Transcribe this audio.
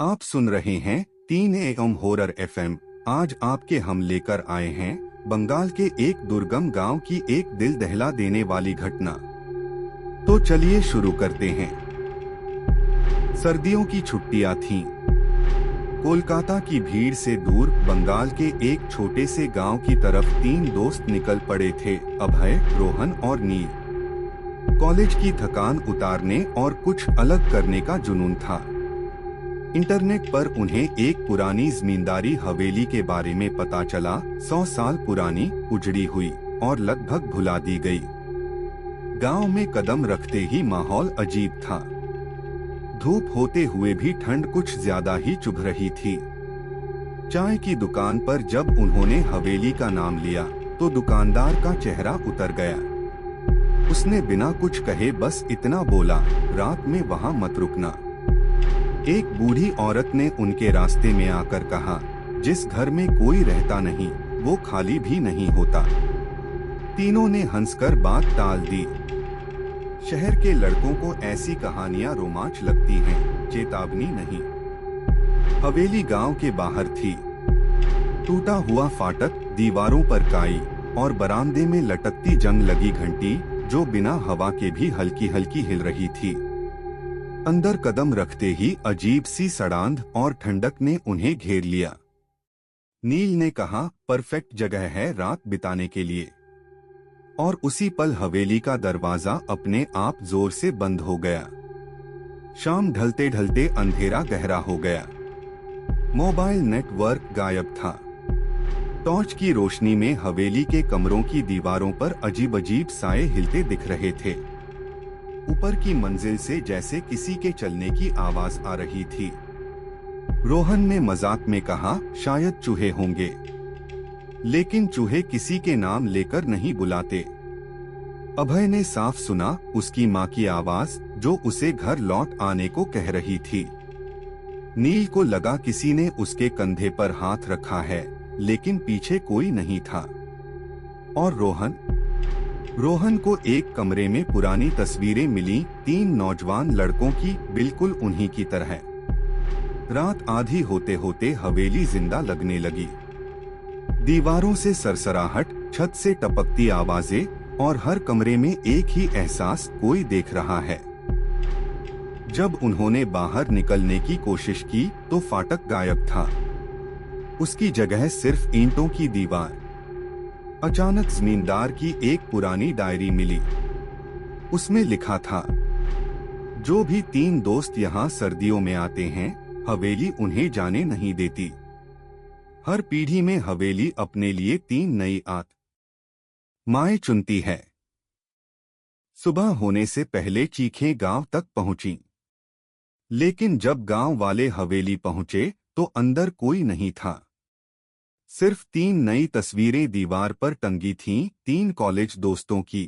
आप सुन रहे हैं 3 AM हॉरर FM। आज आपके हम लेकर आए हैं बंगाल के एक दुर्गम गांव की एक दिल दहला देने वाली घटना। तो चलिए शुरू करते हैं। सर्दियों की छुट्टियां थीं। कोलकाता की भीड़ से दूर बंगाल के एक छोटे से गांव की तरफ 3 दोस्त निकल पड़े थे, अभय, रोहन और नील। कॉलेज की थकान उतारने और कुछ अलग करने का जुनून था। इंटरनेट पर उन्हें एक पुरानी जमींदारी हवेली के बारे में पता चला। 100 साल पुरानी, उजड़ी हुई और लगभग भुला दी गई। गांव में कदम रखते ही माहौल अजीब था। धूप होते हुए भी ठंड कुछ ज्यादा ही चुभ रही थी। चाय की दुकान पर जब उन्होंने हवेली का नाम लिया तो दुकानदार का चेहरा उतर गया। उसने बिना कुछ कहे बस इतना बोला, रात में वहां मत रुकना। एक बूढ़ी औरत ने उनके रास्ते में आकर कहा, जिस घर में कोई रहता नहीं वो खाली भी नहीं होता। तीनों ने हंसकर बात टाल दी। शहर के लड़कों को ऐसी कहानियां रोमांच लगती हैं, चेतावनी नहीं। हवेली गांव के बाहर थी। टूटा हुआ फाटक, दीवारों पर काई और बरामदे में लटकती जंग लगी घंटी जो बिना हवा के भी हल्की हल्की हिल रही थी। अंदर कदम रखते ही अजीब सी सड़ांध और ठंडक ने उन्हें घेर लिया। नील ने कहा, परफेक्ट जगह है रात बिताने के लिए। और उसी पल हवेली का दरवाजा अपने आप जोर से बंद हो गया। शाम ढलते ढलते अंधेरा गहरा हो गया। मोबाइल नेटवर्क गायब था। टॉर्च की रोशनी में हवेली के कमरों की दीवारों पर अजीब अजीब साए हिलते दिख रहे थे। ऊपर की मंजिल से जैसे किसी के चलने की आवाज आ रही थी। रोहन ने मजाक में कहा, शायद चूहे होंगे, लेकिन चूहे किसी के नाम लेकर नहीं बुलाते। अभय ने साफ सुना उसकी माँ की आवाज जो उसे घर लौट आने को कह रही थी। नील को लगा किसी ने उसके कंधे पर हाथ रखा है, लेकिन पीछे कोई नहीं था। और रोहन को एक कमरे में पुरानी तस्वीरें मिली, 3 नौजवान लड़कों की, बिल्कुल उन्हीं की तरह। रात आधी होते होते हवेली जिंदा लगने लगी। दीवारों से सरसराहट, छत से टपकती आवाजें और हर कमरे में एक ही एहसास, कोई देख रहा है। जब उन्होंने बाहर निकलने की कोशिश की तो फाटक गायब था। उसकी जगह सिर्फ ईंटों की दीवार। अचानक जमींदार की एक पुरानी डायरी मिली। उसमें लिखा था, जो भी 3 दोस्त यहाँ सर्दियों में आते हैं, हवेली उन्हें जाने नहीं देती। हर पीढ़ी में हवेली अपने लिए 3 नई आत्माएं चुनती है। सुबह होने से पहले चीखें गांव तक पहुंची, लेकिन जब गांव वाले हवेली पहुंचे तो अंदर कोई नहीं था। सिर्फ 3 नई तस्वीरें दीवार पर टंगी थीं, 3 कॉलेज दोस्तों की।